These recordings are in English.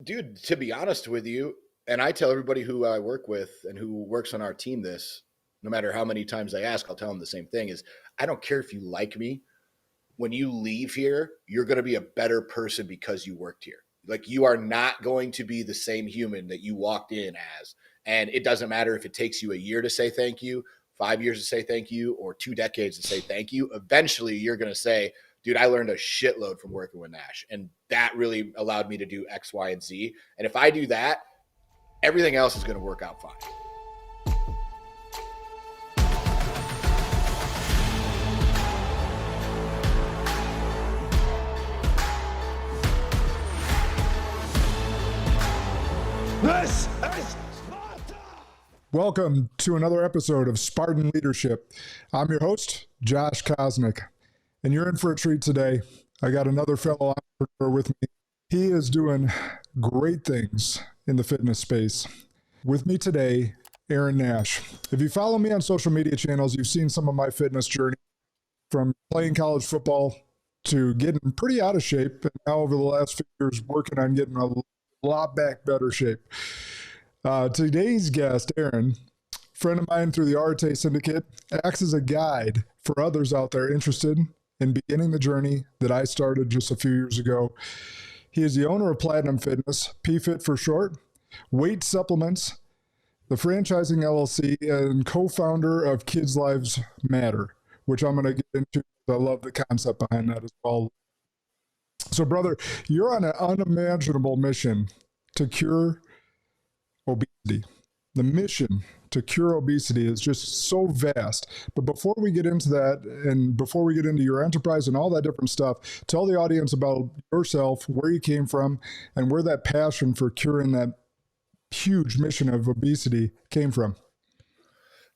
Dude, to be honest with you, and I tell everybody who I work with and who works on our team this, no matter how many times I ask, I'll tell them the same thing is I don't care if you like me. When you leave here, you're going to be a better person because you worked here. Like you are not going to be the same human that you walked in as. And it doesn't matter if it takes you a year to say thank you, 5 years to say thank you, or 2 decades to say thank you. Eventually, you're going to say, dude, I learned a shitload from working with Nash. And that really allowed me to do X, Y, and Z. And if I do that, everything else is going to work out fine. This is Sparta! Welcome to another episode of Spartan Leadership. I'm your host, Josh Kosnick, and you're in for a treat today. I got another fellow entrepreneur with me. He is doing great things in the fitness space. With me today, Aaron Nash. If you follow me on social media channels, you've seen some of my fitness journey from playing college football to getting pretty out of shape, and now over the last few years working on getting a lot back better shape. Today's guest, Aaron, friend of mine through the Arte Syndicate, acts as a guide for others out there interested in beginning the journey that I started just a few years ago. He is the owner of Platinum Fitness, PFit for short, Weight Supplements, the Franchising LLC, and co-founder of Kids Lives Matter, which I'm going to get into. I love the concept behind that as well. So, brother, you're on an unimaginable mission to cure obesity. The mission to cure obesity is just so vast. But before we get into that, and before we get into your enterprise and all that different stuff, tell the audience about yourself, where you came from, and where that passion for curing that huge mission of obesity came from.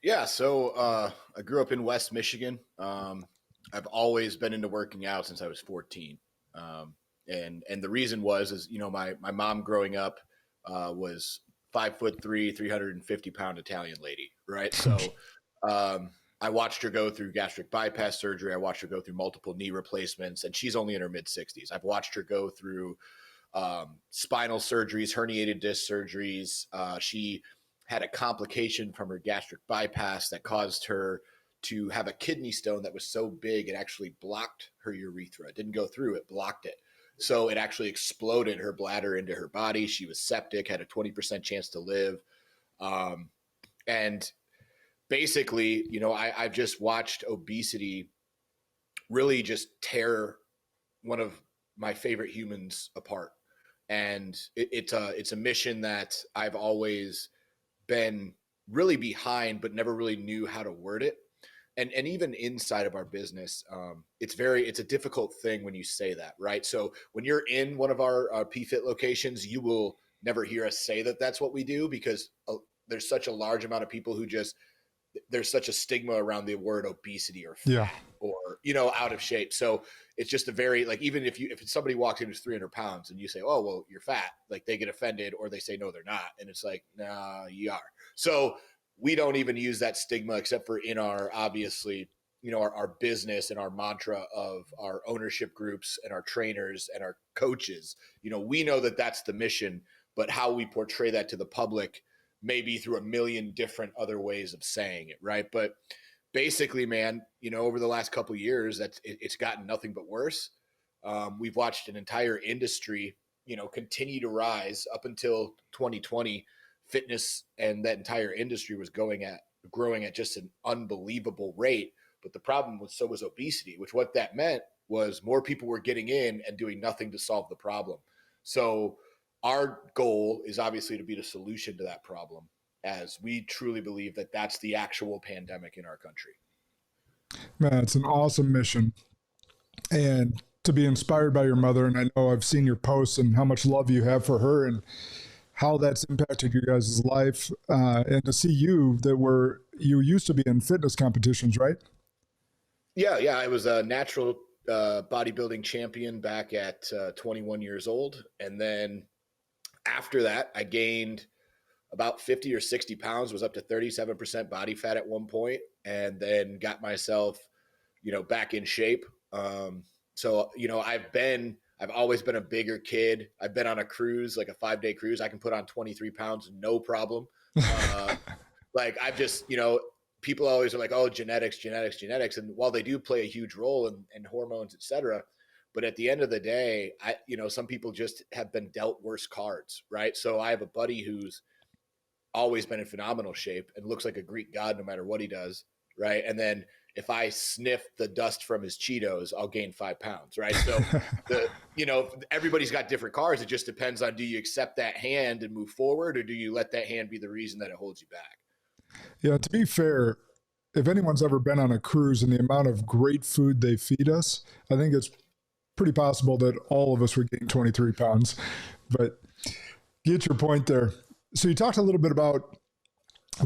Yeah, so I grew up in West Michigan. I've always been into working out since I was 14. And the reason is, you know, my mom growing up was 5'3", 350-pound Italian lady, right? So I watched her go through gastric bypass surgery. I watched her go through multiple knee replacements, and she's only in her mid-60s. I've watched her go through spinal surgeries, herniated disc surgeries. She had a complication from her gastric bypass that caused her to have a kidney stone that was so big it actually blocked her urethra. It didn't go through, it blocked it. So it actually exploded her bladder into her body. She was septic, had a 20% chance to live. And basically, you know, I've just watched obesity really just tear one of my favorite humans apart. And it's a mission that I've always been really behind, but never really knew how to word it. And even inside of our business, it's a difficult thing when you say that, right? So when you're in one of our PFit locations, you will never hear us say that that's what we do, because there's such a large amount of people who there's such a stigma around the word obesity or fat or, you know, out of shape. So it's just a very, like, even if somebody walks in who's 300 pounds and you say, oh, well, you're fat, like they get offended, or they say, no, they're not. And it's like, nah, you are. So we don't even use that stigma except for in our, obviously, you know, our business and our mantra of our ownership groups and our trainers and our coaches. You know, we know that that's the mission, but how we portray that to the public maybe through a million different other ways of saying it, right? But basically, man, you know, over the last couple of years, it's gotten nothing but worse. We've watched an entire industry, you know, continue to rise up until 2020. Fitness and that entire industry was growing at just an unbelievable rate. But the problem was, so was obesity, which what that meant was more people were getting in and doing nothing to solve the problem. So our goal is obviously to be the solution to that problem, as we truly believe that that's the actual pandemic in our country. Man, it's an awesome mission. And to be inspired by your mother, and I know I've seen your posts and how much love you have for her and how that's impacted your guys' life, and to see you used to be in fitness competitions, right? Yeah. I was a natural bodybuilding champion back at 21 years old. And then after that, I gained about 50 or 60 pounds, was up to 37% body fat at one point, and then got myself, you know, back in shape. So, you know, I've I've always been a bigger kid. I've been on a cruise, like a 5-day cruise. I can put on 23 pounds, no problem. Like I've just, people always are like, oh, genetics, genetics, genetics. And while they do play a huge role in hormones, et cetera, but at the end of the day, some people just have been dealt worse cards, right? So I have a buddy who's always been in phenomenal shape and looks like a Greek god no matter what he does, right? And then if I sniff the dust from his Cheetos, I'll gain 5 pounds, right? So everybody's got different cards. It just depends on, do you accept that hand and move forward, or do you let that hand be the reason that it holds you back? Yeah, to be fair, if anyone's ever been on a cruise and the amount of great food they feed us, I think it's pretty possible that all of us would gain 23 pounds. But get your point there. So you talked a little bit about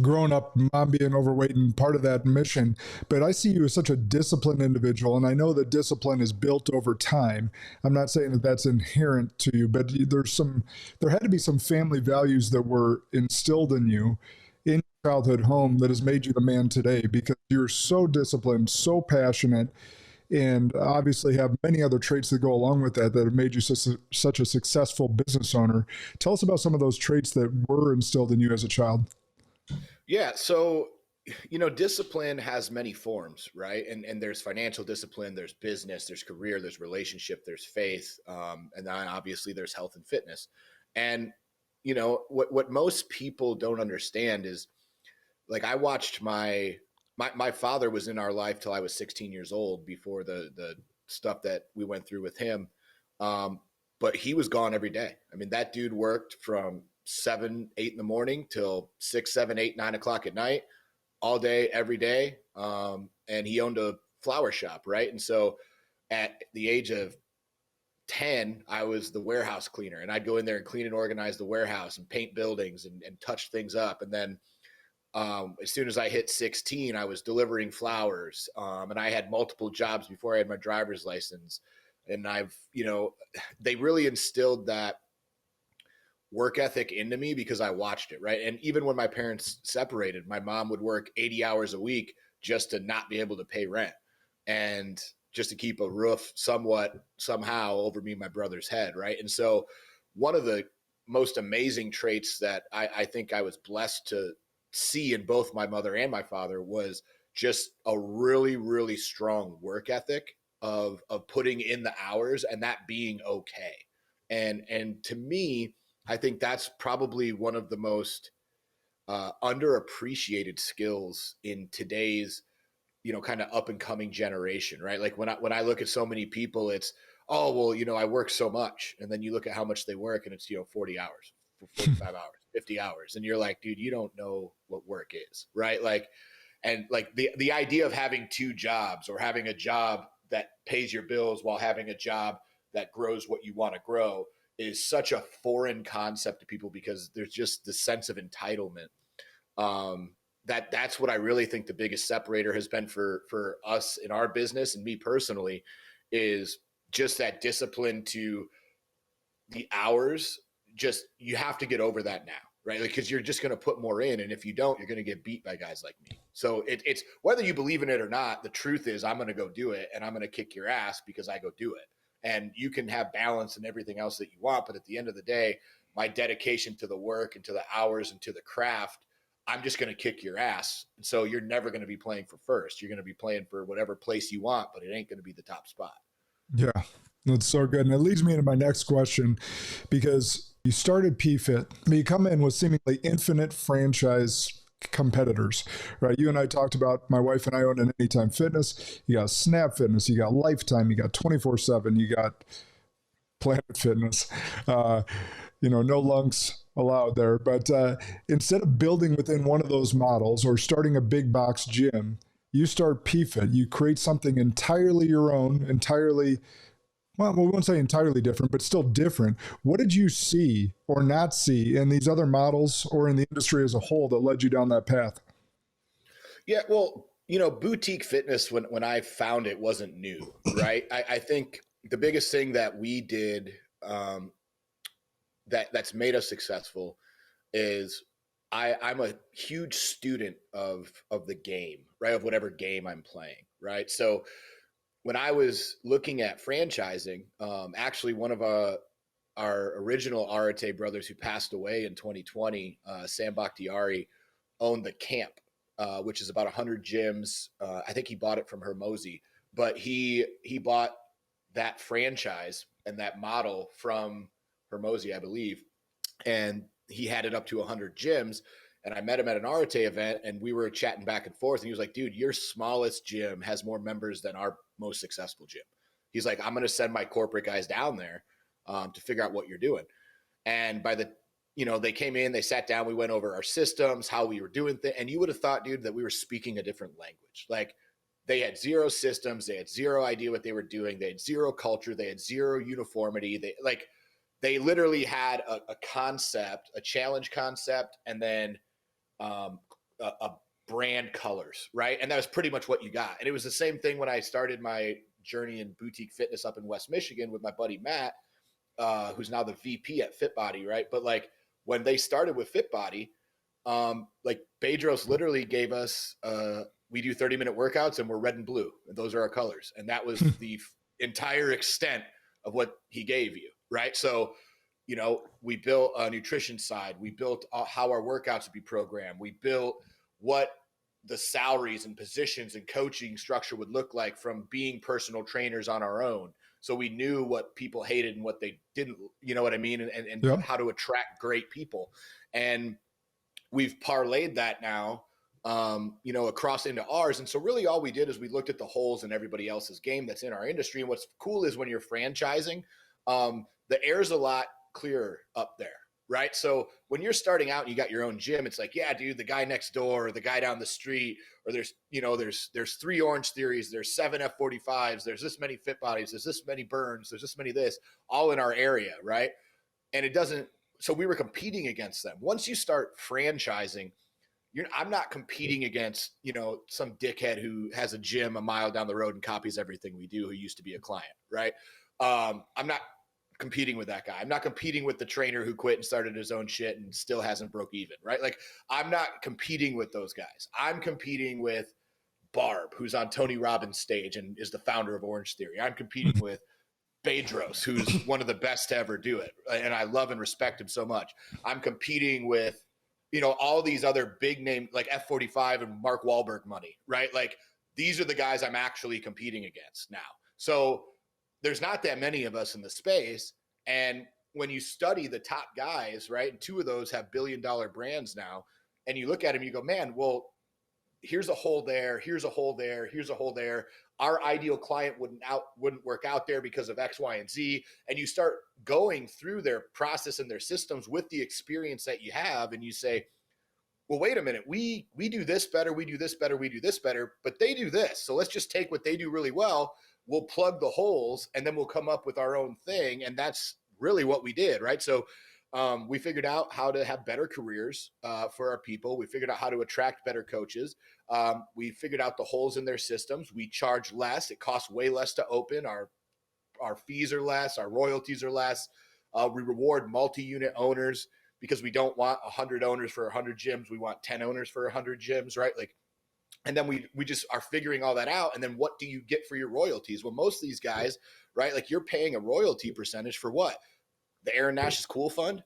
growing up, mom being overweight and part of that mission, but I see you as such a disciplined individual, and I know that discipline is built over time. I'm not saying that that's inherent to you, but there had to be some family values that were instilled in you in your childhood home that has made you the man today, because you're so disciplined, so passionate, and obviously have many other traits that go along with that have made you such a successful business owner. Tell us about some of those traits that were instilled in you as a child. Yeah. So, discipline has many forms, right? And there's financial discipline, there's business, there's career, there's relationship, there's faith. And then obviously there's health and fitness. And, what most people don't understand is, like, I watched my father was in our life till I was 16 years old before the stuff that we went through with him. But he was gone every day. I mean, that dude worked from 7, 8 in the morning till 6, 7, 8, 9 o'clock at night, all day, every day. And he owned a flower shop, right? And so at the age of 10, I was the warehouse cleaner, and I'd go in there and clean and organize the warehouse and paint buildings and touch things up. And then as soon as I hit 16, I was delivering flowers. And I had multiple jobs before I had my driver's license. And they really instilled that work ethic into me because I watched it, right? And even when my parents separated, my mom would work 80 hours a week just to not be able to pay rent and just to keep a roof somehow over me and my brother's head, right? And so one of the most amazing traits that I think I was blessed to see in both my mother and my father was just a really, really strong work ethic of putting in the hours and that being okay. And to me, I think that's probably one of the most underappreciated skills in today's, kind of up and coming generation, right? Like when I look at so many people, it's, oh, well, I work so much. And then you look at how much they work and it's, 40 hours, 45 hours, 50 hours. And you're like, dude, you don't know what work is, right? Like, and like the idea of having 2 jobs or having a job that pays your bills while having a job that grows what you want to grow is such a foreign concept to people because there's just the sense of entitlement. That's what I really think the biggest separator has been for us in our business and me personally is just that discipline to the hours. Just, you have to get over that now, right? Like, because you're just going to put more in. And if you don't, you're going to get beat by guys like me. So it's whether you believe in it or not, the truth is I'm going to go do it and I'm going to kick your ass because I go do it. And you can have balance and everything else that you want. But at the end of the day, my dedication to the work and to the hours and to the craft, I'm just going to kick your ass. And so you're never going to be playing for first. You're going to be playing for whatever place you want, but it ain't going to be the top spot. Yeah, that's so good. And it leads me into my next question, because you started PFIT, but you come in with seemingly infinite franchise competitors, right? You and I talked about, my wife and I own an Anytime Fitness. You got Snap Fitness, you got Lifetime, you got 24/7, you got Planet Fitness. No lunks allowed there. But instead of building within one of those models or starting a big box gym, you start PFIT. You create something entirely your own, well, we won't say entirely different, but still different. What did you see or not see in these other models or in the industry as a whole that led you down that path? Yeah, well, boutique fitness, when I found it, wasn't new, right? I think the biggest thing that we did that's made us successful is I'm a huge student of the game, right? Of whatever game I'm playing, right? So when I was looking at franchising, actually one of our original Arate brothers who passed away in 2020, Sam Bakhtiari, owned the Camp, which is about 100 gyms. I think he bought it from Hermosi, but he bought that franchise and that model from Hermosi, I believe, and he had it up to 100 gyms. And I met him at an Arate event, and we were chatting back and forth. And he was like, "Dude, your smallest gym has more members than our most successful gym." He's like, "I'm going to send my corporate guys down there to figure out what you're doing." And by the, they came in, they sat down, we went over our systems, how we were doing things. And you would have thought, dude, that we were speaking a different language. Like, they had zero systems. They had zero idea what they were doing. They had zero culture. They had zero uniformity. They literally had a concept, a challenge concept, and then a brand colors, right? And that was pretty much what you got. And it was the same thing when I started my journey in boutique fitness up in West Michigan with my buddy Matt, who's now the VP at FitBody, right? But like when they started with FitBody, like Bedros literally gave us, we do 30-minute workouts and we're red and blue. And those are our colors. And that was the entire extent of what he gave you, right? So, we built a nutrition side. We built how our workouts would be programmed. We built what the salaries and positions and coaching structure would look like from being personal trainers on our own. So we knew what people hated and what they didn't, you know what I mean? And Yep. how to attract great people. And we've parlayed that now, across into ours. And so really all we did is we looked at the holes in everybody else's game that's in our industry. And what's cool is when you're franchising, the air's a lot clearer up there, right? So when you're starting out and you got your own gym, it's like, yeah, dude, the guy next door or the guy down the street, or there's 3 Orange Theories, there's 7 F45s, there's this many Fit Bodies, there's this many Burns, there's this many this, all in our area, right? And it doesn't, so we were competing against them. Once you start franchising, I'm not competing against, some dickhead who has a gym a mile down the road and copies everything we do, who used to be a client, right? I'm not competing with that guy. I'm not competing with the trainer who quit and started his own shit and still hasn't broke even, right? Like, I'm not competing with those guys. I'm competing with Barb, who's on Tony Robbins' stage and is the founder of Orange Theory. I'm competing with Bedros, who's one of the best to ever do it. And I love and respect him so much. I'm competing with, all these other big name, like F45 and Mark Wahlberg money, right? Like, these are the guys I'm actually competing against now. So there's not that many of us in the space. And when you study the top guys, right, and 2 of those have billion-dollar brands now, and you look at them, you go, man, well, here's a hole there, here's a hole there, here's a hole there. Our ideal client wouldn't work out there because of X, Y, and Z. And you start going through their process and their systems with the experience that you have, and you say, well, wait a minute, we do this better, we do this better, we do this better, but they do this. So let's just take what they do really well, we'll plug the holes, and then we'll come up with our own thing. And that's really what we did, right? So we figured out how to have better careers for our people. We figured out how to attract better coaches. We figured out the holes in their systems. We charge less. It costs way less to open. Our fees are less. Our royalties are less. We reward multi-unit owners because we don't want 100 owners for 100 gyms. We want 10 owners for 100 gyms, right? Like, and then we just are figuring all that out. And then what do you get for your royalties? Well, most of these guys, right, like, you're paying a royalty percentage for what? The Aaron Nash's Cool Fund?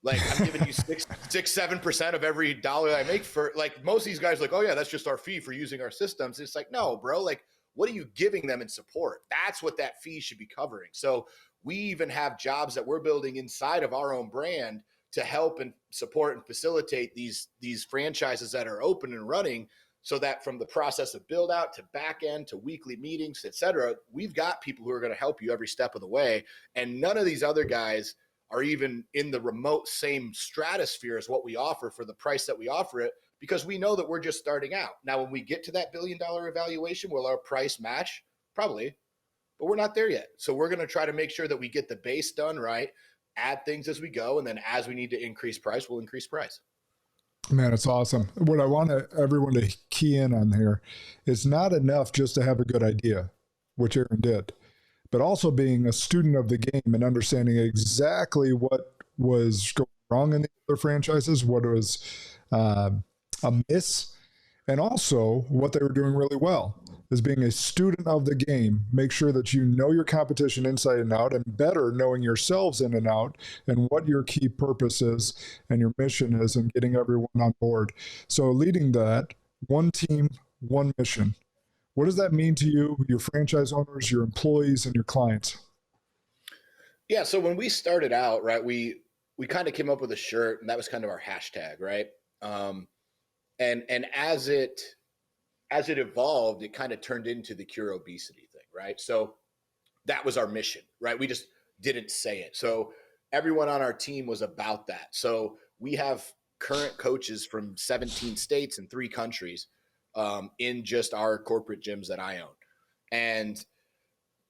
Like, I'm giving you 7% of every dollar I make for, like, most of these guys are like, oh yeah, that's just our fee for using our systems. It's like, no, bro, like, what are you giving them in support? That's what that fee should be covering. So we even have jobs that we're building inside of our own brand to help and support and facilitate these franchises that are open and running, so that from the process of build out to back end to weekly meetings, et cetera, we've got people who are going to help you every step of the way. And none of these other guys are even in the remote same stratosphere as what we offer for the price that we offer it, because we know that we're just starting out. Now, when we get to that $1 billion evaluation, will our price match? Probably, but we're not there yet. So we're going to try to make sure that we get the base done right, add things as we go, and then as we need to increase price, we'll increase price. Man, it's awesome. What I want everyone to key in on here is not enough just to have a good idea, which Aaron did, but also being a student of the game and understanding exactly what was going wrong in the other franchises, what was a miss, And also, what they were doing really well is being a student of the game. Make sure that you know your competition inside and out, and better knowing yourselves in and out, and what your key purpose is and your mission is, and getting everyone on board. So leading that, one team, one mission. What does that mean to you, your franchise owners, your employees, and your clients? Yeah. So when we started out, right, we kind of came up with a shirt, and that was kind of our hashtag, right? And as it evolved, it kind of turned into the cure obesity thing, right? So that was our mission, right? We just didn't say it. So everyone on our team was about that. So we have current coaches from 17 states and 3 countries in just our corporate gyms that I own. And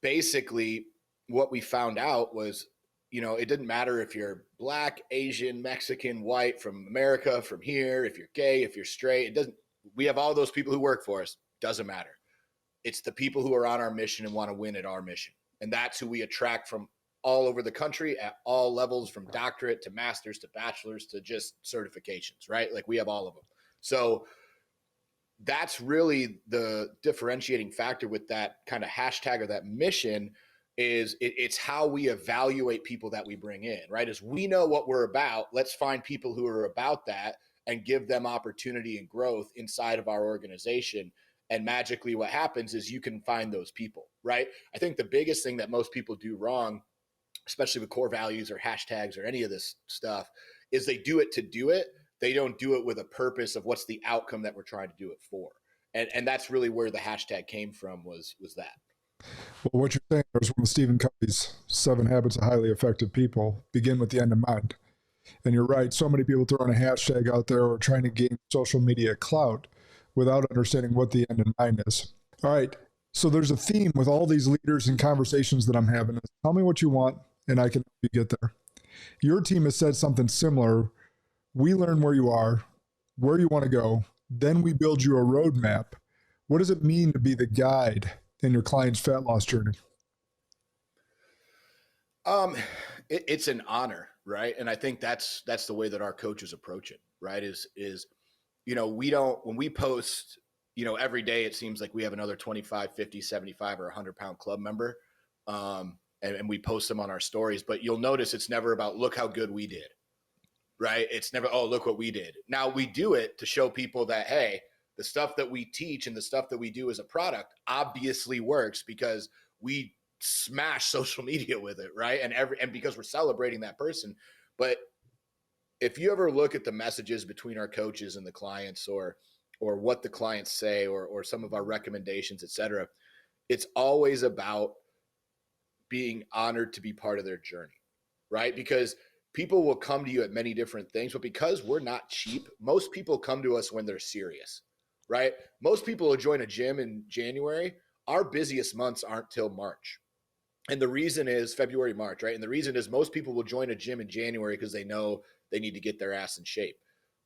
basically, what we found out was, it didn't matter if you're Black, Asian, Mexican, white, from America, from here, if you're gay, if you're straight, it doesn't, we have all those people who work for us. Doesn't matter. It's the people who are on our mission and want to win at our mission. And that's who we attract from all over the country at all levels, from doctorate to masters to bachelors to just certifications, right? Like, we have all of them. So that's really the differentiating factor with that kind of hashtag or that mission, is it's how we evaluate people that we bring in, right? As we know what we're about, let's find people who are about that and give them opportunity and growth inside of our organization. And magically what happens is you can find those people, right? I think the biggest thing that most people do wrong, especially with core values or hashtags or any of this stuff, is they do it to do it. They don't do it with a purpose of what's the outcome that we're trying to do it for. And that's really where the hashtag came from, was that. Well, what you're saying is one of Stephen Covey's 7 Habits of Highly Effective People begin with the end in mind. And you're right, so many people throwing a hashtag out there or trying to gain social media clout without understanding what the end in mind is. All right, so there's a theme with all these leaders and conversations that I'm having. Tell me what you want, and I can help you get there. Your team has said something similar. We learn where you are, where you want to go, then we build you a roadmap. What does it mean to be the guide in your client's fat loss journey? It's an honor, right? And I think that's the way that our coaches approach it, right? Is we don't, when we post, every day, it seems like we have another 25, 50, 75 or 100-pound club member. And we post them on our stories, but you'll notice it's never about, look how good we did, right? It's never, oh, look what we did. Now, we do it to show people that, hey, the stuff that we teach and the stuff that we do as a product obviously works, because we smash social media with it, right? And because we're celebrating that person. But if you ever look at the messages between our coaches and the clients, or what the clients say, or some of our recommendations, et cetera, it's always about being honored to be part of their journey, right? Because people will come to you at many different things, but because we're not cheap, most people come to us when they're serious, right? Most people will join a gym in January. Our busiest months aren't till March. And the reason is February, March, right? And the reason is most people will join a gym in January because they know they need to get their ass in shape.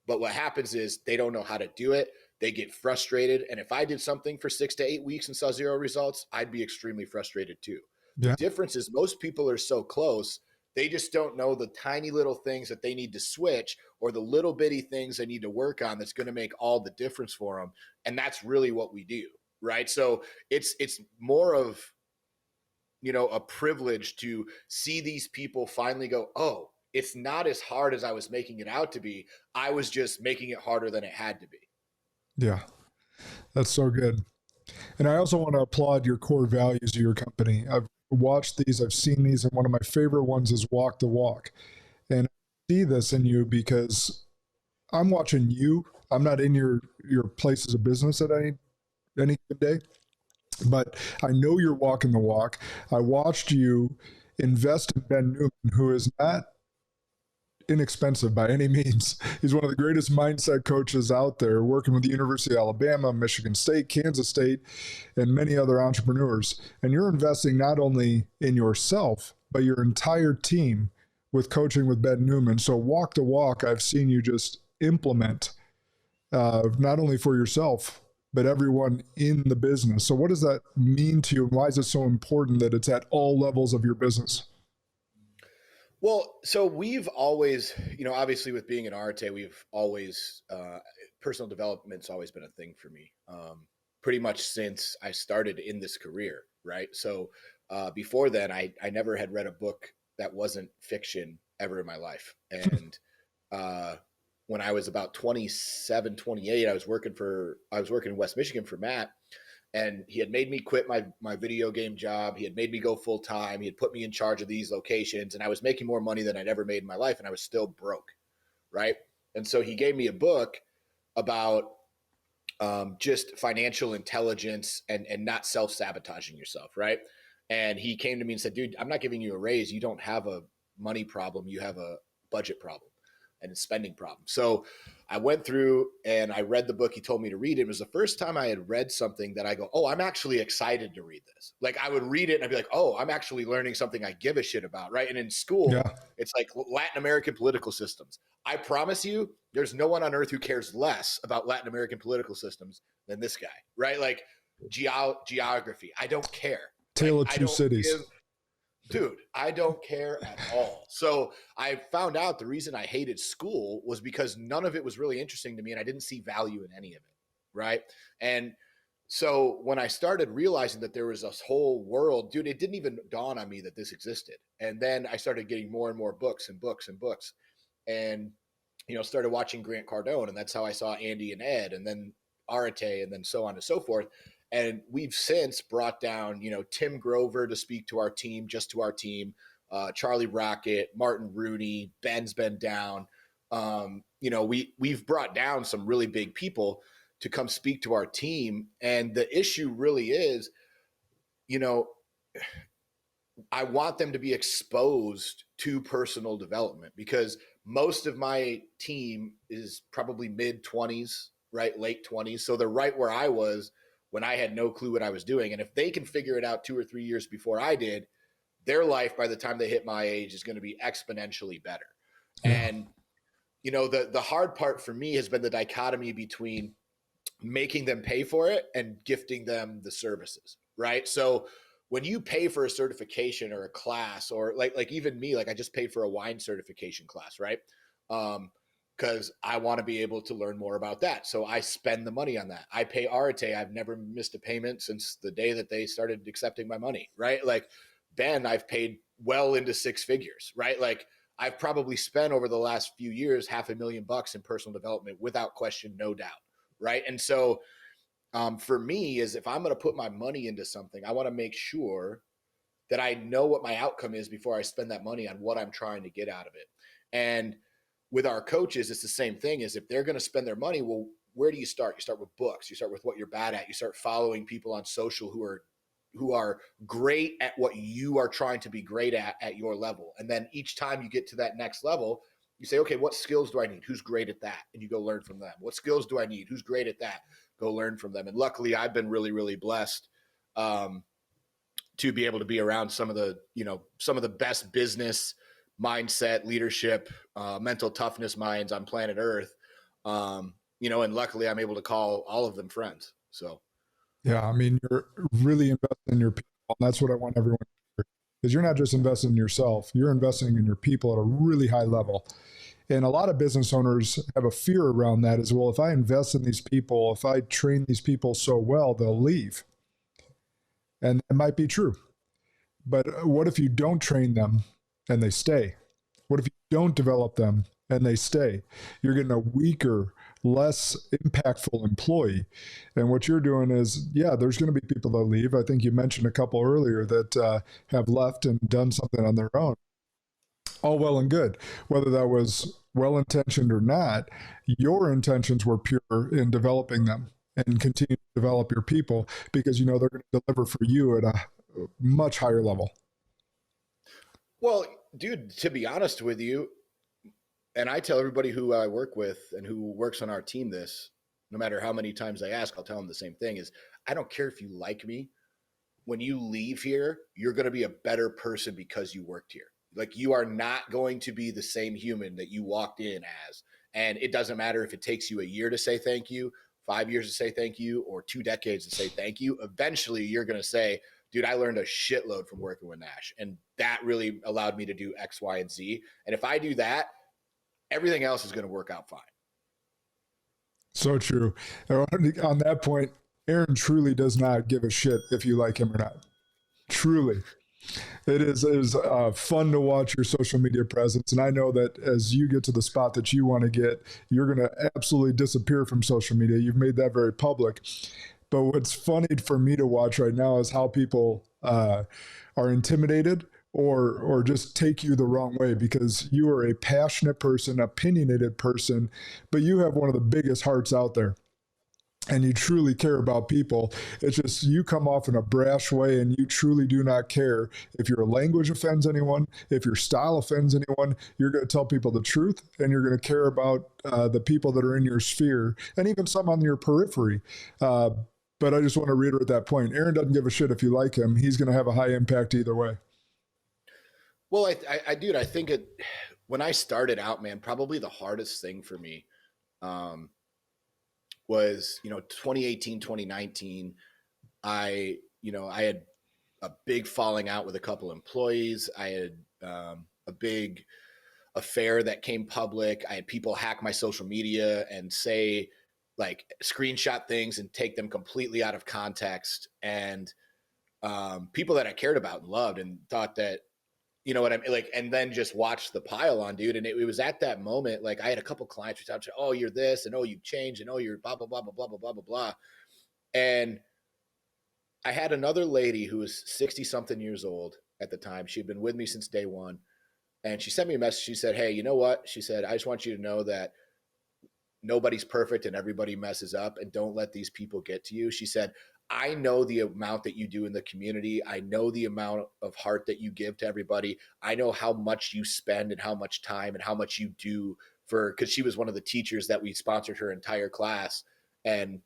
But what happens is they don't know how to do it. They get frustrated. And if I did something for 6 to 8 weeks and saw 0 results, I'd be extremely frustrated too. Yeah. The difference is most people are so close, they just don't know the tiny little things that they need to switch, or the little bitty things they need to work on that's going to make all the difference for them. And that's really what we do, right? So it's more of, a privilege to see these people finally go, oh, it's not as hard as I was making it out to be. I was just making it harder than it had to be. Yeah, that's so good. And I also want to applaud your core values of your company. I've watched these, I've seen these, and one of my favorite ones is walk the walk. And I see this in you because I'm watching you. I'm not in your places of business at any given day, but I know you're walking the walk. I watched you invest in Ben Newman, who is not inexpensive by any means. He's one of the greatest mindset coaches out there, working with the University of Alabama, Michigan State, Kansas State, and many other entrepreneurs. And you're investing not only in yourself, but your entire team with coaching with Ben Newman. So walk the walk, I've seen you just implement, not only for yourself, but everyone in the business. So what does that mean to you? And why is it so important that it's at all levels of your business? Well, so we've always, obviously with being an RTA, we've always, personal development's always been a thing for me. Pretty much since I started in this career, right? So before then, I never had read a book that wasn't fiction ever in my life. And uh, when I was about 27, 28, I was working in West Michigan for Matt, and he had made me quit my video game job. He had made me go full time. He had put me in charge of these locations, and I was making more money than I'd ever made in my life, and I was still broke, right? And so he gave me a book about just financial intelligence and not self sabotaging yourself, right? And he came to me and said, "Dude, I'm not giving you a raise. You don't have a money problem. You have a budget problem and a spending problem." So I went through and I read the book he told me to read. It was the first time I had read something that I go, "Oh, I'm actually excited to read this." Like I would read it and I'd be like, "Oh, I'm actually learning something I give a shit about," right? And in school, Yeah. it's like Latin American political systems. I promise you, there's no one on earth who cares less about Latin American political systems than this guy, right? Like geography. I don't care. Tale Like of I two don't cities. give dude, I don't care at all. So I found out the reason I hated school was because none of it was really interesting to me and I didn't see value in any of it. Right. And so when I started realizing that there was this whole world, dude, it didn't even dawn on me that this existed. And then I started getting more and more books and books and books. And started watching Grant Cardone, and that's how I saw Andy and Ed, and then Arate, and then so on and so forth. And we've since brought down, Tim Grover to speak to our team, just to our team, Charlie Rocket, Martin Rooney, Ben's been down. We've brought down some really big people to come speak to our team. And the issue really is, you know, I want them to be exposed to personal development because most of my team is probably mid 20s, right? Late 20s. So they're right where I was when I had no clue what I was doing. And if they can figure it out 2 or 3 years before I did, their life by the time they hit my age is going to be exponentially better. Yeah. And, the hard part for me has been the dichotomy between making them pay for it and gifting them the services, right? So when you pay for a certification or a class, or like even me, like I just paid for a wine certification class, right? Because I want to be able to learn more about that. So I spend the money on that. I pay Arate. I've never missed a payment since the day that they started accepting my money, right? Like Ben, I've paid well into six figures, right? Like I've probably spent over the last few years $500,000 in personal development without question, no doubt, right? And so for me is if I'm going to put my money into something, I want to make sure that I know what my outcome is before I spend that money on what I'm trying to get out of it. And with our coaches, it's the same thing. Is if they're going to spend their money, well, where do you start? You start with books. You start with what you're bad at. You start following people on social who are great at what you are trying to be great at your level. And then each time you get to that next level, you say, okay, what skills do I need? Who's great at that? And you go learn from them. What skills do I need? Who's great at that? Go learn from them. And luckily, I've been really, really blessed to be able to be around some of the best business mindset, leadership, mental toughness minds on planet Earth. And luckily, I'm able to call all of them friends. So. Yeah. I mean, you're really investing in your people. And that's what I want everyone to hear. Because you're not just investing in yourself, you're investing in your people at a really high level. And a lot of business owners have a fear around that as well. If I invest in these people, if I train these people so well, they'll leave. And it might be true. But what if you don't train them and they stay? What if you don't develop them and they stay? You're getting a weaker, less impactful employee. And what you're doing is, yeah, there's going to be people that leave. I think you mentioned a couple earlier that have left and done something on their own. All well and good. Whether that was well intentioned or not, your intentions were pure in developing them and continue to develop your people because you know they're going to deliver for you at a much higher level. Well, dude, to be honest with you, and I tell everybody who I work with and who works on our team this, no matter how many times I ask, I'll tell them the same thing is I don't care if you like me. When you leave here, you're going to be a better person because you worked here. Like you are not going to be the same human that you walked in as. And it doesn't matter if it takes you a year to say thank you, 5 years to say thank you, or 2 decades to say thank you. Eventually, you're going to say, dude, I learned a shitload from working with Nash. And that really allowed me to do X, Y, and Z. And if I do that, everything else is going to work out fine. So true. On that point, Aaron truly does not give a shit if you like him or not. Truly. It is fun to watch your social media presence. And I know that as you get to the spot that you want to get, you're going to absolutely disappear from social media. You've made that very public. But what's funny for me to watch right now is how people are intimidated or just take you the wrong way because you are a passionate person, opinionated person, but you have one of the biggest hearts out there and you truly care about people. It's just you come off in a brash way and you truly do not care if your language offends anyone, if your style offends anyone. You're going to tell people the truth and you're going to care about the people that are in your sphere and even some on your periphery. But I just want to reiterate that point. Aaron doesn't give a shit if you like him. He's going to have a high impact either way. Well, I think when I started out, man, probably the hardest thing for me was, 2018, 2019, I had a big falling out with a couple employees. I had a big affair that came public. I had people hack my social media and say, like, screenshot things and take them completely out of context. And people that I cared about and loved and thought that, you know what I mean? Like, and then just watch the pile on, dude. And it was at that moment, like I had a couple clients reach out to, oh, you're this, and oh, you've changed, and oh, you're blah, blah, blah, blah, blah, blah, blah, blah, blah. And I had another lady who was 60 something years old at the time. She'd been with me since day one. And she sent me a message. She said, hey, you know what? She said, I just want you to know that nobody's perfect and everybody messes up, and don't let these people get to you. She said, I know the amount that you do in the community. I know the amount of heart that you give to everybody. I know how much you spend and how much time and how much you do because she was one of the teachers that we sponsored her entire class. And,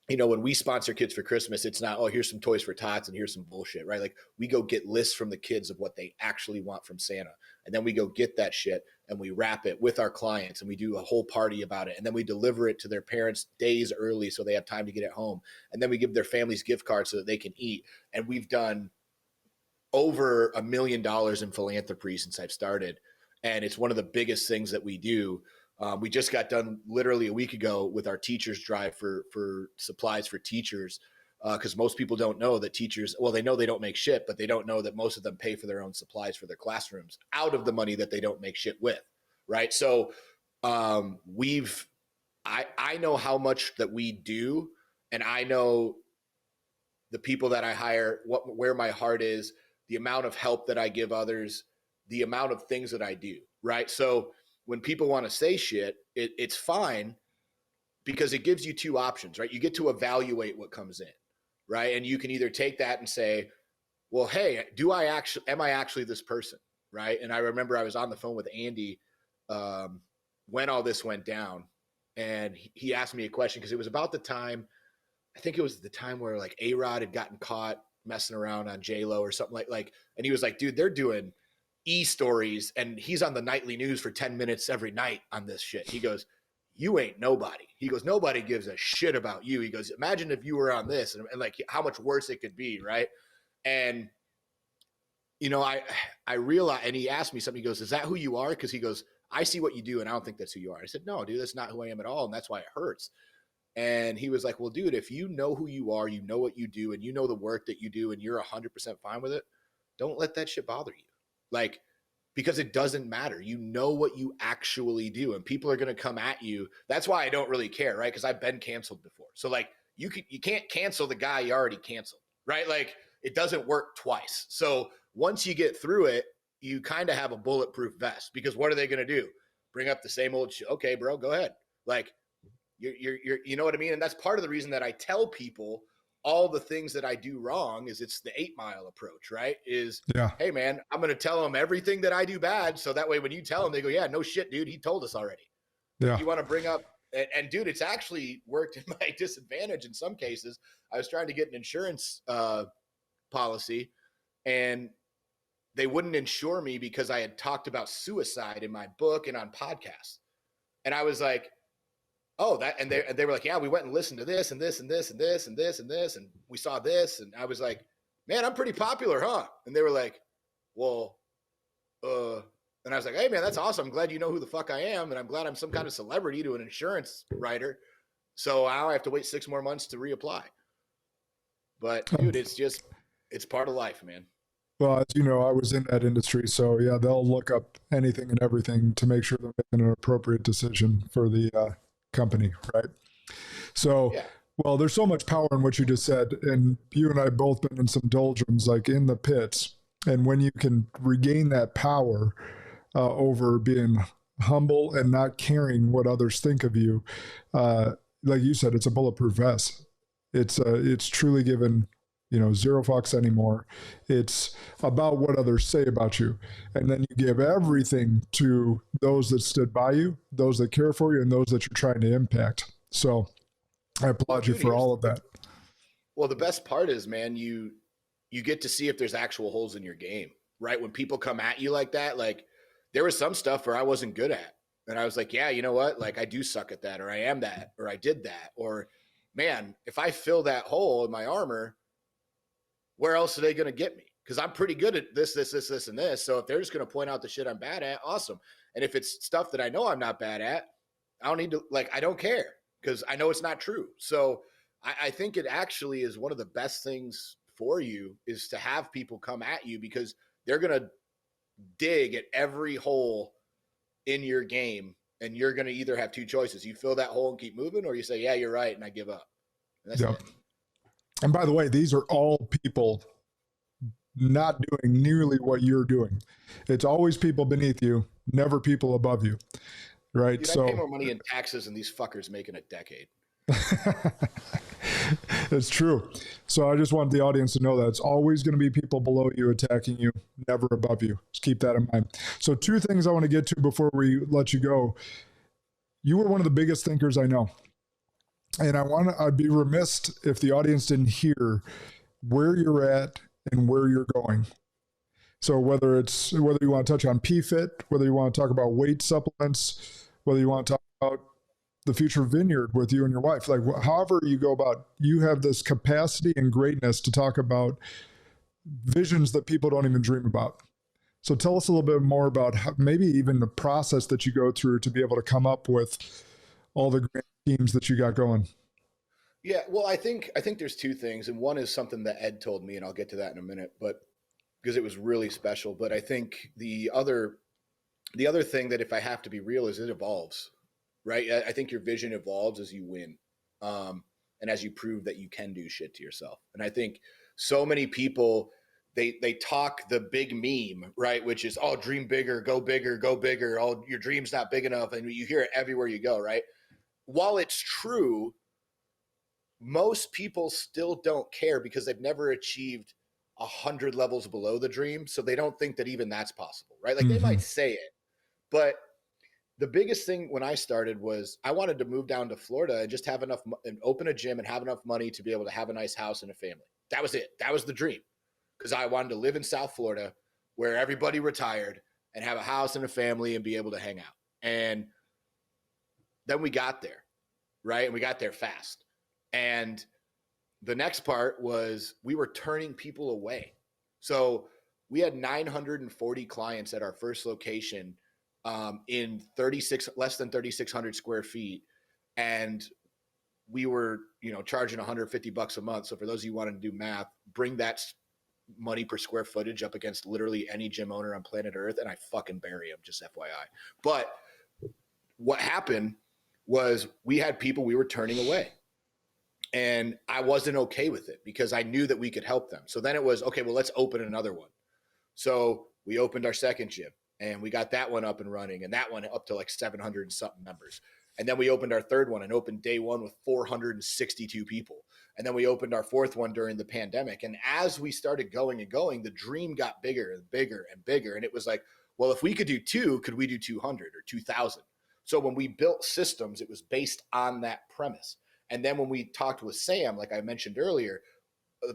when we sponsor kids for Christmas, it's not, oh, here's some toys for tots and here's some bullshit, right? Like, we go get lists from the kids of what they actually want from Santa. And then we go get that shit and we wrap it with our clients and we do a whole party about it. And then we deliver it to their parents days early so they have time to get it home. And then we give their families gift cards so that they can eat. And we've done over $1 million in philanthropy since I've started. And it's one of the biggest things that we do. We just got done literally a week ago with our teachers drive for supplies for teachers. Because most people don't know that teachers, well, they know they don't make shit, but they don't know that most of them pay for their own supplies for their classrooms out of the money that they don't make shit with, right? So I know how much that we do, and I know the people that I hire, where my heart is, the amount of help that I give others, the amount of things that I do, right? So when people want to say shit, it's fine because it gives you two options, right? You get to evaluate what comes in. Right. And you can either take that and say, well, hey, am I actually this person? Right. And I remember I was on the phone with Andy when all this went down, and he asked me a question because it was about the time, I think it was the time where like A-Rod had gotten caught messing around on J-Lo or something like, and he was like, dude, they're doing stories and he's on the nightly news for 10 minutes every night on this shit. He goes, you ain't nobody. He goes, nobody gives a shit about you. He goes, imagine if you were on this and like how much worse it could be. Right. And, I realized, and he asked me something, he goes, is that who you are? Cause he goes, I see what you do and I don't think that's who you are. I said, no, dude, that's not who I am at all. And that's why it hurts. And he was like, well, dude, if you know who you are, you know what you do, and you know the work that you do, and you're 100% fine with it, don't let that shit bother you. Like, because it doesn't matter. You know what you actually do, and people are going to come at you. That's why I don't really care, right? Because I've been canceled before. So like you can't cancel the guy you already canceled, right? Like it doesn't work twice. So once you get through it, you kind of have a bulletproof vest, because what are they going to do? Bring up the same old shit. Okay, bro, go ahead. Like you're you know what I mean? And that's part of the reason that I tell people all the things that I do wrong is it's the 8 Mile approach, right? Yeah. Hey man, I'm going to tell them everything that I do bad. So that way, when you tell them, they go, yeah, no shit, dude. He told us already. Yeah. You want to bring up, and dude, it's actually worked in my disadvantage in some cases. I was trying to get an insurance policy and they wouldn't insure me because I had talked about suicide in my book and on podcasts. And I was like, oh, and they were like, yeah, we went and listened to this and this and this and this and this and this, and we saw this. And I was like, man, I'm pretty popular, huh? And they were like, well, and I was like, hey, man, that's awesome. I'm glad you know who the fuck I am. And I'm glad I'm some kind of celebrity to an insurance writer. So now I have to wait 6 more months to reapply. But dude, it's part of life, man. Well, as you know, I was in that industry, so yeah, they'll look up anything and everything to make sure they're making an appropriate decision for the company, right? So, Yeah. well, there's so much power in what you just said, and you and I both been in some doldrums, like in the pits, and when you can regain that power over being humble and not caring what others think of you, like you said, it's a bulletproof vest. It's truly given, zero fucks anymore. It's about what others say about you. And then you give everything to those that stood by you, those that care for you, and those that you're trying to impact. So I applaud you for all of that. Well, the best part is, man, you get to see if there's actual holes in your game, right? When people come at you like that, like there was some stuff where I wasn't good at. And I was like, yeah, you know what? Like I do suck at that, or I am that, or I did that, or man, if I fill that hole in my armor, where else are they going to get me? Because I'm pretty good at this, and this. So if they're just going to point out the shit I'm bad at, awesome. And if it's stuff that I know I'm not bad at, I don't need to, like, I don't care because I know it's not true. So I think it actually is one of the best things for you is to have people come at you because they're going to dig at every hole in your game. And you're going to either have two choices. You fill that hole and keep moving, or you say, yeah, you're right. And I give up. And that's it. And by the way, these are all people not doing nearly what you're doing. It's always people beneath you, never people above you. Right. Dude, I pay more money in taxes than these fuckers make in a decade. It's true. So I just want the audience to know that it's always going to be people below you attacking you, never above you. Just keep that in mind. So 2 things I want to get to before we let you go. You were one of the biggest thinkers I know. And I'd be remiss if the audience didn't hear where you're at and where you're going. So whether you want to touch on PFIT, whether you want to talk about weight supplements, whether you want to talk about the future vineyard with you and your wife, like however you go about, you have this capacity and greatness to talk about visions that people don't even dream about. So tell us a little bit more about maybe even the process that you go through to be able to come up with all the grand schemes that you got going. Yeah, well, I think there's 2 things, and one is something that Ed told me, and I'll get to that in a minute, but because it was really special. But I think the other thing that, if I have to be real, is it evolves, right? I think your vision evolves as you win, and as you prove that you can do shit to yourself. And I think so many people they talk the big meme, right, which is, oh, dream bigger, go bigger, go bigger. Oh, your dream's not big enough, and you hear it everywhere you go, right? While it's true, most people still don't care because they've never achieved 100 levels below the dream. So they don't think that even that's possible, right? Like they might say it, but the biggest thing when I started was I wanted to move down to Florida and just have enough and open a gym and have enough money to be able to have a nice house and a family. That was it. That was the dream. Because I wanted to live in South Florida where everybody retired and have a house and a family and be able to hang out. And then we got there, right? And we got there fast. And the next part was we were turning people away. So we had 940 clients at our first location in less than 3,600 square feet. And we were, charging $150 a month. So for those of you who wanted to do math, bring that money per square footage up against literally any gym owner on planet Earth, and I fucking bury him, just FYI. But what happened was we had people we were turning away. And I wasn't okay with it because I knew that we could help them. So then it was, okay, well, let's open another one. So we opened our second gym and we got that one up and running, and that one up to like 700 and something members. And then we opened our third one and opened day one with 462 people. And then we opened our fourth one during the pandemic. And as we started going and going, the dream got bigger and bigger and bigger. And it was like, well, if we could do 2, could we do 200 or 2,000? So when we built systems, it was based on that premise. And then when we talked with Sam, like I mentioned earlier,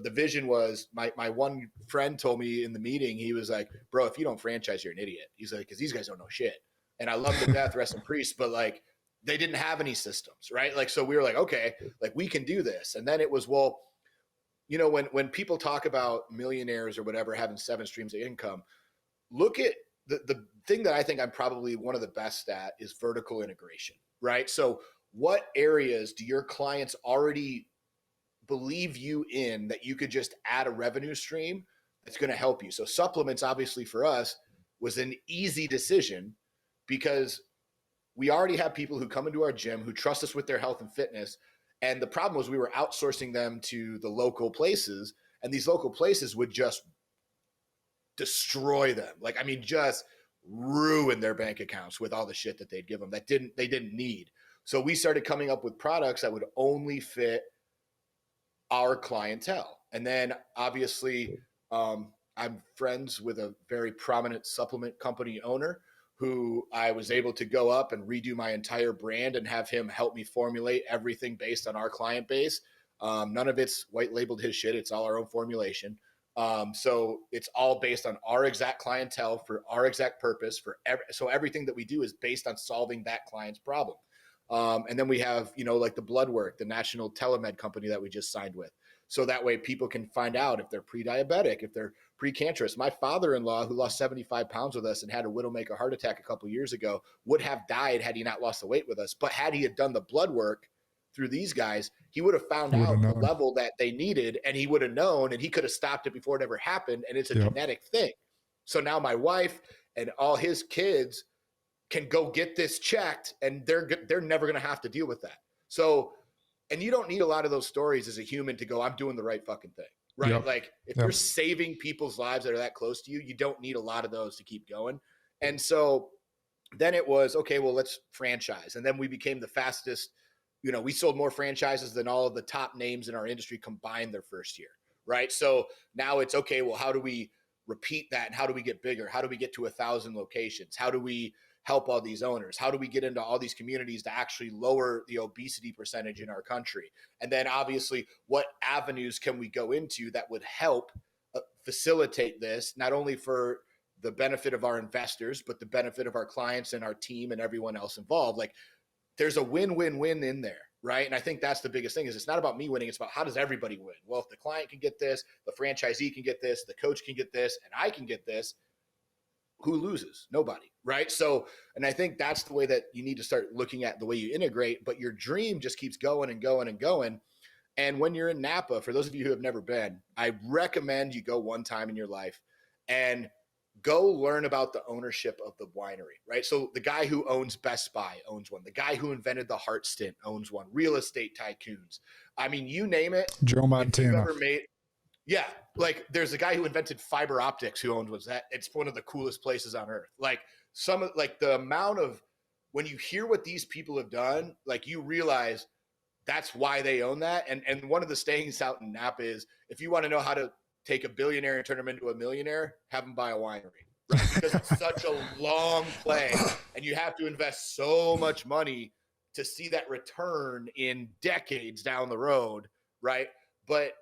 the vision was my one friend told me in the meeting, he was like, bro, if you don't franchise, you're an idiot. He's like, because these guys don't know shit. And I love them to death, rest in peace, but like they didn't have any systems, right? Like, so we were like, okay, like we can do this. And then it was, well, when people talk about millionaires or whatever having 7 streams of income, look at the thing that I think I'm probably one of the best at is vertical integration, right? So what areas do your clients already believe you in that you could just add a revenue stream that's going to help you? So supplements, obviously for us, was an easy decision because we already have people who come into our gym who trust us with their health and fitness. And the problem was we were outsourcing them to the local places, and these local places would just destroy them. Like, I mean, just ruin their bank accounts with all the shit that they'd give them that they didn't need. So we started coming up with products that would only fit our clientele. And then obviously, I'm friends with a very prominent supplement company owner who I was able to go up and redo my entire brand and have him help me formulate everything based on our client base. None of it's white labeled his shit. It's all our own formulation. So it's all based on our exact clientele for our exact purpose so everything that we do is based on solving that client's problem. And then we have, like the blood work, the national telemed company that we just signed with. So that way people can find out if they're pre-diabetic, if they're precancerous. My father-in-law, who lost 75 pounds with us and had a widowmaker heart attack a couple of years ago, would have died had he not lost the weight with us. But had he had done the blood work through these guys, he would have found out the level that they needed, and he would have known, and he could have stopped it before it ever happened. And it's a genetic thing. So now my wife and all his kids can go get this checked, and they're never going to have to deal with that. So, and you don't need a lot of those stories as a human to go, I'm doing the right fucking thing, right? Yep. Like if you're saving people's lives that are that close to you, you don't need a lot of those to keep going. And so then it was, okay, well, let's franchise. And then we became the fastest, we sold more franchises than all of the top names in our industry combined their first year, right? So now it's, okay, well, how do we repeat that? And how do we get bigger? How do we get to 1,000 locations? How do we help all these owners? How do we get into all these communities to actually lower the obesity percentage in our country? And then obviously, what avenues can we go into that would help facilitate this, not only for the benefit of our investors, but the benefit of our clients and our team and everyone else involved? Like, there's a win-win-win in there, right? And I think that's the biggest thing, is it's not about me winning. It's about, how does everybody win? Well, if the client can get this, the franchisee can get this, the coach can get this, and I can get this, who loses? Nobody, right? So, and I think that's the way that you need to start looking at the way you integrate, but your dream just keeps going and going and going. And when you're in Napa, for those of you who have never been, I recommend you go one time in your life and go learn about the ownership of the winery, right? So the guy who owns Best Buy owns one. The guy who invented the Heart Stint owns one. Real estate tycoons. I mean, you name it. Joe Montana. Yeah, like there's a guy who invented fiber optics who owns was that. It's one of the coolest places on earth. Like the amount of, when you hear what these people have done, like you realize that's why they own that. And one of the sayings out in Napa is, if you want to know how to take a billionaire and turn him into a millionaire, have him buy a winery, right? Because it's such a long play, and you have to invest so much money to see that return in decades down the road, right? But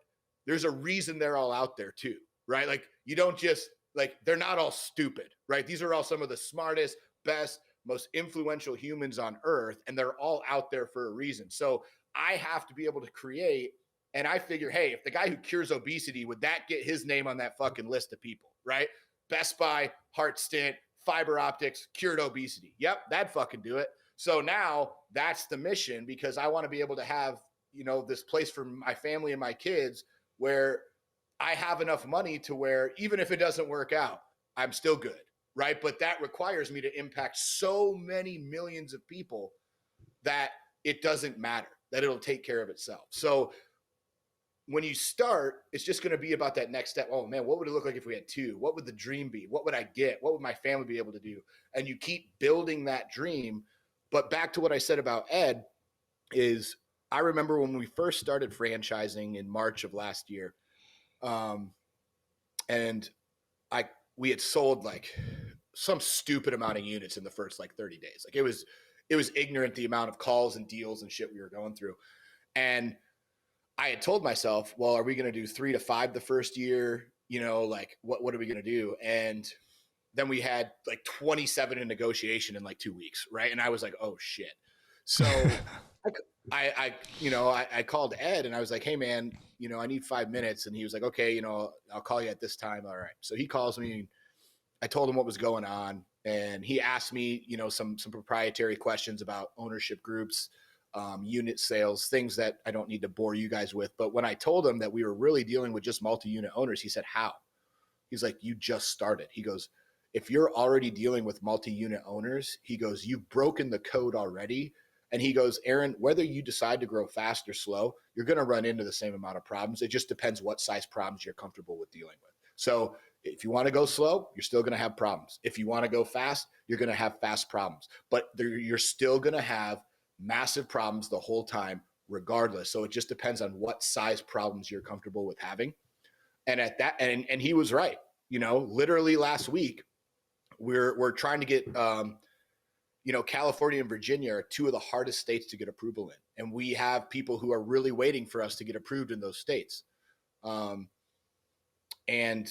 there's a reason they're all out there too, right? Like, you don't just, like, they're not all stupid, right? These are all some of the smartest, best, most influential humans on earth, and they're all out there for a reason. So I have to be able to create, and I figure, hey, if the guy who cures obesity, would that get his name on that fucking list of people, right? Best Buy, Heart Stint, fiber optics, cured obesity. Yep, that'd fucking do it. So now that's the mission, because I want to be able to have, this place for my family and my kids where I have enough money to where even if it doesn't work out, I'm still good, right? But that requires me to impact so many millions of people that it doesn't matter, that it'll take care of itself. So when you start, it's just going to be about that next step. Oh man, what would it look like if we had 2? What would the dream be? What would I get? What would my family be able to do? And you keep building that dream. But back to what I said about Ed is, I remember when we first started franchising in March of last year, and we had sold like some stupid amount of units in the first like 30 days. Like it was ignorant, the amount of calls and deals and shit we were going through. And I had told myself, well, are we going to do 3 to 5 the first year? Like what are we going to do? And then we had like 27 in negotiation in like 2 weeks. Right. And I was like, oh shit. So I called Ed and I was like, hey man, I need 5 minutes. And he was like, okay, I'll call you at this time. All right. So he calls me. I told him what was going on, and he asked me, some proprietary questions about ownership groups, unit sales, things that I don't need to bore you guys with. But when I told him that we were really dealing with just multi-unit owners, he said, how? He's like, you just started. He goes, if you're already dealing with multi-unit owners, he goes, you've broken the code already. And he goes, Aaron, whether you decide to grow fast or slow, you're going to run into the same amount of problems. It just depends what size problems you're comfortable with dealing with. So if you want to go slow, you're still going to have problems. If you want to go fast, you're going to have fast problems. But you're still going to have massive problems the whole time, regardless. So it just depends on what size problems you're comfortable with having. And at that, and he was right. Literally last week, we're trying to get, California and Virginia are two of the hardest states to get approval in, and we have people who are really waiting for us to get approved in those states. And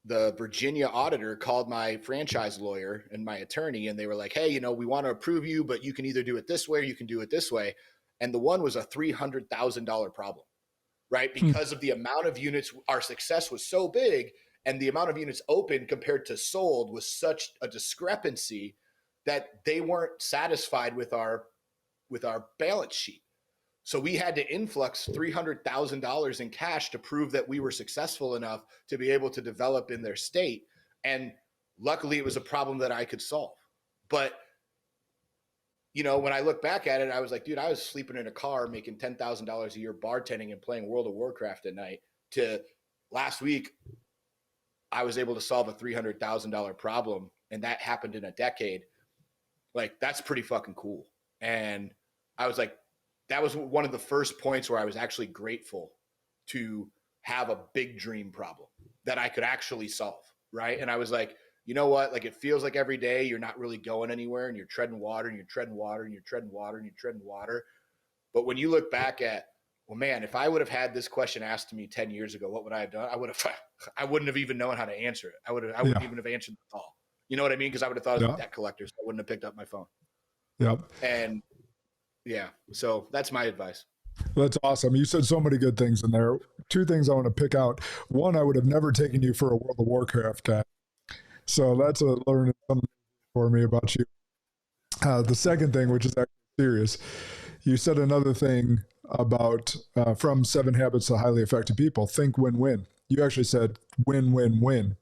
the Virginia auditor called my franchise lawyer and my attorney, and they were like, hey, we want to approve you, but you can either do it this way or you can do it this way. And the one was a $300,000 problem, right? Because of the amount of units, our success was so big, and the amount of units open compared to sold was such a discrepancy that they weren't satisfied with our balance sheet. So we had to influx $300,000 in cash to prove that we were successful enough to be able to develop in their state. And luckily it was a problem that I could solve. But, when I look back at it, I was like, dude, I was sleeping in a car making $10,000 a year bartending and playing World of Warcraft at night, to last week, I was able to solve a $300,000 problem. And that happened in a decade. Like, that's pretty fucking cool. And I was like, that was one of the first points where I was actually grateful to have a big dream problem that I could actually solve. Right. And I was like, you know what? Like, it feels like every day you're not really going anywhere, and you're treading water and you're treading water and you're treading water and you're treading water. But when you look back at, well, man, if I would have had this question asked to me 10 years ago, what would I have done? I wouldn't have even known how to answer it. I wouldn't even have answered the call. You know what I mean? Because I would have thought it was a debt collector, so I wouldn't have picked up my phone. Yep. And yeah, so that's my advice. That's awesome. You said so many good things in there. Two things I want to pick out. One, I would have never taken you for a World of Warcraft guy. So that's a learning something for me about you. The second thing, which is actually serious, you said another thing about from 7 Habits to Highly Effective People, think win-win. You actually said win-win-win.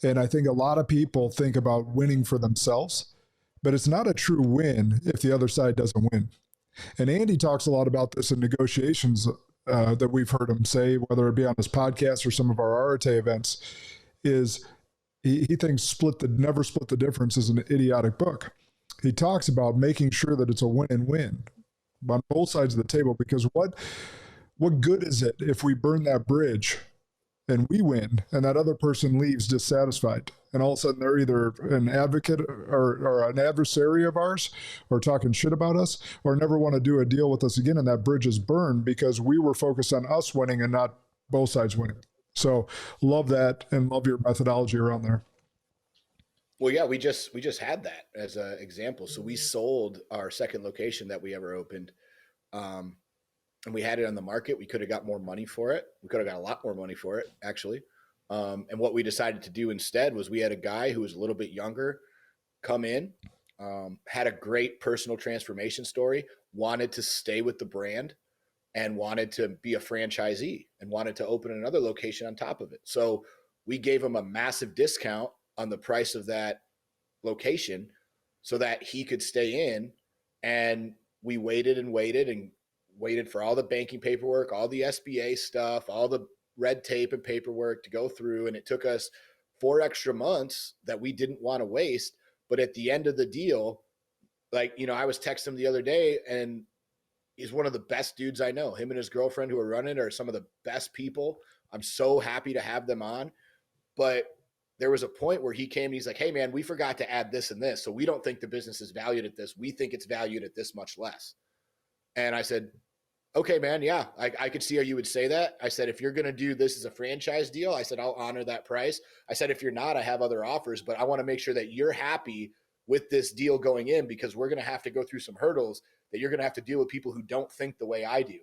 And I think a lot of people think about winning for themselves, but it's not a true win if the other side doesn't win. And Andy talks a lot about this in negotiations that we've heard him say, whether it be on his podcast or some of our Arate events, is he thinks Never Split the Difference is an idiotic book. He talks about making sure that it's a win-win on both sides of the table, because what good is it if we burn that bridge and we win and that other person leaves dissatisfied, and all of a sudden they're either an advocate or an adversary of ours, or talking shit about us, or never want to do a deal with us again, and that bridge is burned because we were focused on us winning and not both sides winning. So love that, and love your methodology around there. Well, yeah, we just had that as an example. So we sold our second location that we ever opened, and we had it on the market. We could have got more money for it. We could have got a lot more money for it, actually. And what we decided to do instead was we had a guy who was a little bit younger come in, had a great personal transformation story, wanted to stay with the brand, and wanted to be a franchisee, and wanted to open another location on top of it. So we gave him a massive discount on the price of that location so that he could stay in. And we waited and waited and waited for all the banking paperwork, all the SBA stuff, all the red tape and paperwork to go through. And it took us 4 extra months that we didn't want to waste. But at the end of the deal, like, I was texting him the other day, and he's one of the best dudes I know. Him and his girlfriend who are running are some of the best people. I'm so happy to have them on. But there was a point where he came and he's like, hey man, we forgot to add this and this. So we don't think the business is valued at this. We think it's valued at this much less. And I said, okay, man. Yeah, I could see how you would say that. I said, if you're going to do this as a franchise deal, I said, I'll honor that price. I said, if you're not, I have other offers, but I want to make sure that you're happy with this deal going in, because we're going to have to go through some hurdles that you're going to have to deal with people who don't think the way I do.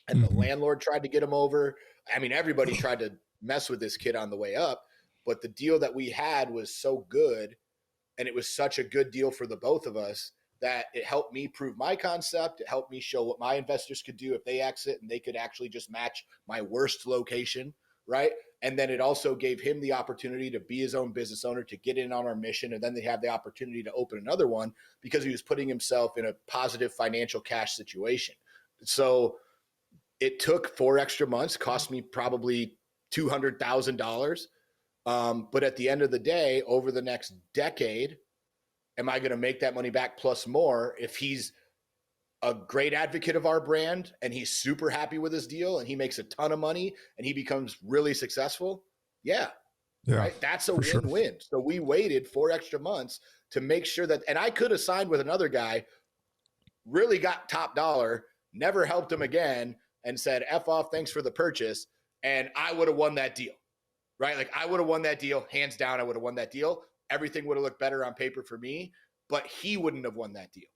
And the landlord tried to get him over. I mean, everybody tried to mess with this kid on the way up, but the deal that we had was so good, and it was such a good deal for the both of us, that it helped me prove my concept. It helped me show what my investors could do if they exit, and they could actually just match my worst location, right? And then it also gave him the opportunity to be his own business owner, to get in on our mission. And then they have the opportunity to open another one, because he was putting himself in a positive financial cash situation. So it took 4 extra months, cost me probably $200,000. But at the end of the day, over the next decade, am I going to make that money back plus more if he's a great advocate of our brand and he's super happy with his deal and he makes a ton of money and he becomes really successful? Yeah. Right. That's a win-win. Sure. So we waited 4 extra months to make sure that, and I could have signed with another guy, really got top dollar, never helped him again, and said, F off, thanks for the purchase. And I would have won that deal, right? Like, I would have won that deal. Hands down, I would have won that deal. Everything would have looked better on paper for me, but he wouldn't have won that deal.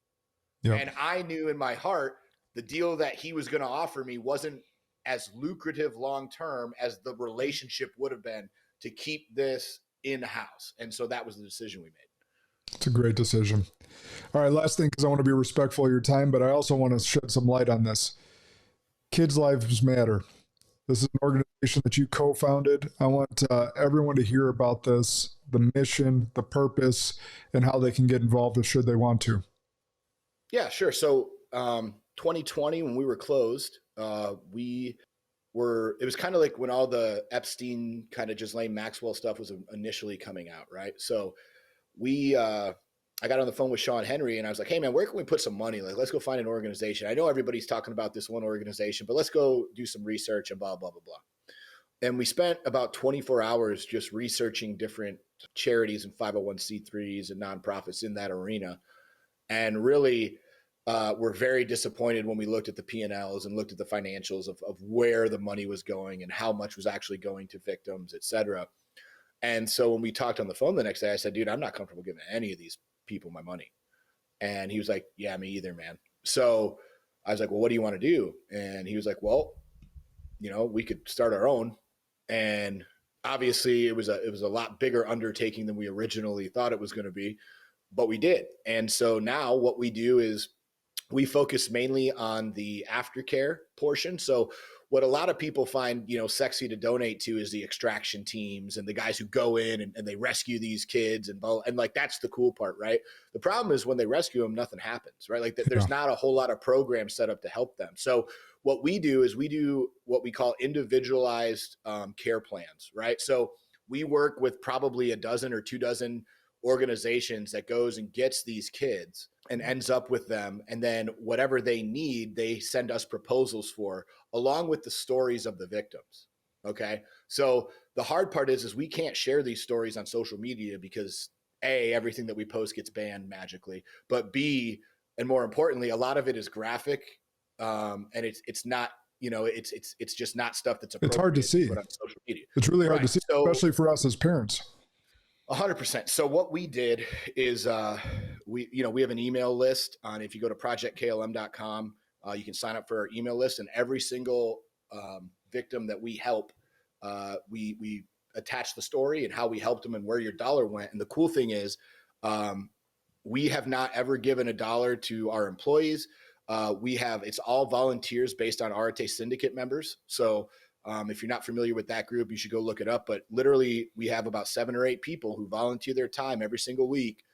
Yep. And I knew in my heart, the deal that he was going to offer me wasn't as lucrative long-term as the relationship would have been to keep this in-house. And so that was the decision we made. It's a great decision. All right, last thing, because I want to be respectful of your time, but I also want to shed some light on this. Kids' lives matter. This is an organization that you co-founded. I want everyone to hear about this, the mission, the purpose, and how they can get involved should they want to. Yeah, sure. So 2020, when we were closed, it was kind of like when all the Epstein kind of Ghislaine Maxwell stuff was initially coming out, right? So I got on the phone with Sean Henry and I was like, hey man, where can we put some money? Like, let's go find an organization. I know everybody's talking about this one organization, but let's go do some research and blah, blah, blah, blah. And we spent about 24 hours just researching different charities and 501c3s and nonprofits in that arena. And really, we're very disappointed when we looked at the P&Ls and looked at the financials of where the money was going and how much was actually going to victims, et cetera. And so when we talked on the phone the next day, I said, dude, I'm not comfortable giving any of these people my money. And he was like, yeah, me either, man. So I was like, well, what do you want to do? And he was like, well, we could start our own. And obviously it was a lot bigger undertaking than we originally thought it was going to be, but we did. And so now what we do is we focus mainly on the aftercare portion. So what a lot of people find, sexy to donate to is the extraction teams and the guys who go in and they rescue these kids and like, that's the cool part, right? The problem is when they rescue them, nothing happens, right? Like there's not a whole lot of programs set up to help them. So what we do is we do what we call individualized care plans, right? So we work with probably a dozen or 2 dozen organizations that goes and gets these kids and ends up with them. And then whatever they need, they send us proposals for, along with the stories of the victims. Okay. So the hard part is we can't share these stories on social media because A, everything that we post gets banned magically, but B, and more importantly, a lot of it is graphic. And it's not, it's just not stuff that's appropriate. It's hard to see. To put on social media. It's really hard to see, especially for us as parents. 100%. So what we did is we have an email list on, if you go to projectklm.com, you can sign up for our email list, and every single victim that we help, we attach the story and how we helped them and where your dollar went. And the cool thing is we have not ever given a dollar to our employees. It's all volunteers based on Arete Syndicate members. So if you're not familiar with that group, you should go look it up. But literally, we have about 7 or 8 people who volunteer their time every single week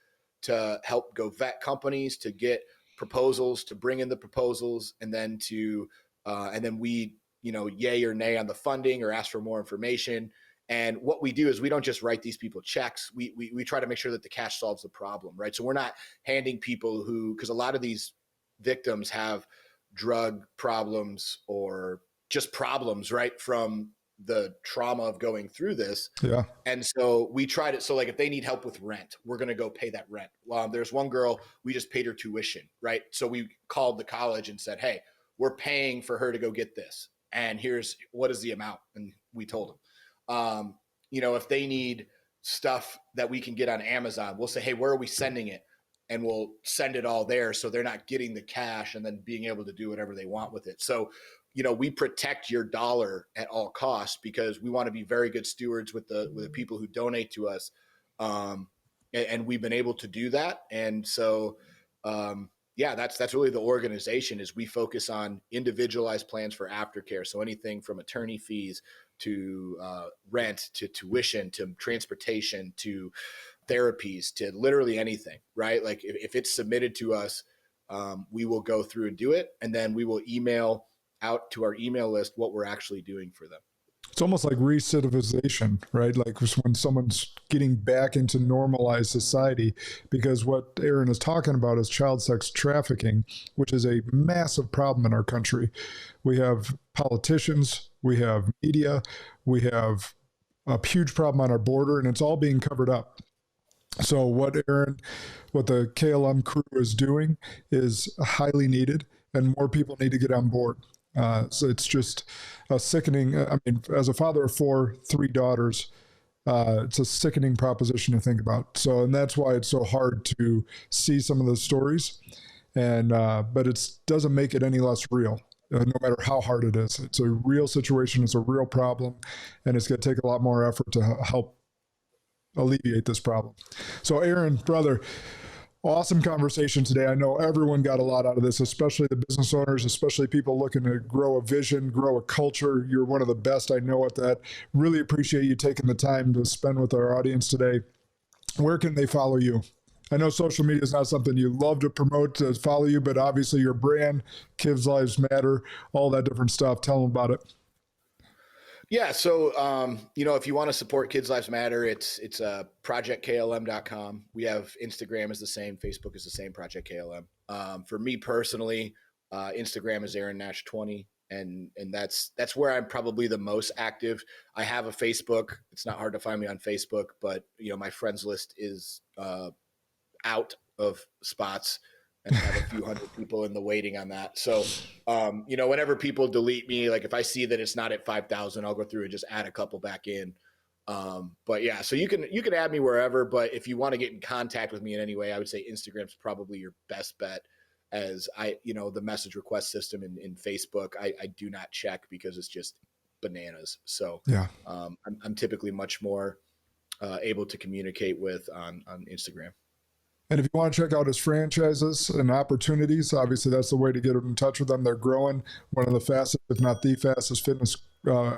to help go vet companies, to get proposals, to bring in the proposals, and then we, yay or nay on the funding or ask for more information. And what we do is we don't just write these people checks. We try to make sure that the cash solves the problem, right? So we're not handing people because a lot of these victims have drug problems or just problems, right, from the trauma of going through this. Yeah. And so we tried it. So like if they need help with rent, we're going to go pay that rent. There's one girl, we just paid her tuition, right? So we called the college and said, hey, we're paying for her to go get this. And here's what is the amount. And we told them, if they need stuff that we can get on Amazon, we'll say, hey, where are we sending it? and we'll send it all there. So they're not getting the cash and then being able to do whatever they want with it. So, we protect your dollar at all costs because we want to be very good stewards with the people who donate to us. And we've been able to do that. And so, that's really the organization is we focus on individualized plans for aftercare. So anything from attorney fees to rent, to tuition, to transportation, to therapies, to literally anything, right? Like if it's submitted to us, we will go through and do it. And then we will email out to our email list what we're actually doing for them. It's almost like recidivization, right? Like when someone's getting back into normalized society, because what Aaron is talking about is child sex trafficking, which is a massive problem in our country. We have politicians, we have media, we have a huge problem on our border, and it's all being covered up. So what the KLM crew is doing is highly needed, and more people need to get on board. So it's just a sickening. I mean, as a father of three daughters, it's a sickening proposition to think about. So, and that's why it's so hard to see some of those stories. And, but it doesn't make it any less real, no matter how hard it is. It's a real situation. It's a real problem. And it's going to take a lot more effort to help alleviate this problem. So Aaron, brother, awesome conversation today. I know everyone got a lot out of this, especially the business owners, especially people looking to grow a vision, grow a culture. You're one of the best I know at that. Really appreciate you taking the time to spend with our audience today. Where can they follow you? I know social media is not something you love to promote, to follow you, but obviously your brand, Kids Lives Matter, all that different stuff. Tell them about it. Yeah. So, if you want to support Kids Lives Matter, it's projectklm.com. We have Instagram is the same. Facebook is the same, Project KLM. For me personally, Instagram is Aaron Nash 20. And that's where I'm probably the most active. I have a Facebook. It's not hard to find me on Facebook, but my friends list is out of spots. And I have a few hundred people in the waiting on that. So, whenever people delete me, like if I see that it's not at 5,000, I'll go through and just add a couple back in. But yeah, so you can add me wherever, but if you want to get in contact with me in any way, I would say Instagram's probably your best bet, as the message request system in Facebook, I do not check because it's just bananas. So yeah, I'm typically much more able to communicate with on Instagram. And if you want to check out his franchises and opportunities, obviously that's the way to get in touch with them. They're growing. One of the fastest, if not the fastest, fitness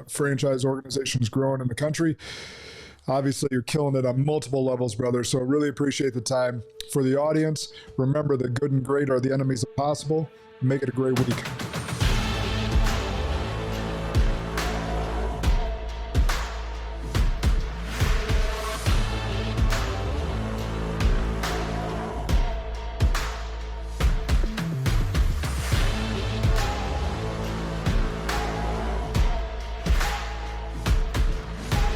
franchise organizations growing in the country. Obviously, you're killing it on multiple levels, brother. So really appreciate the time. For the audience, remember that good and great are the enemies of possible. Make it a great week.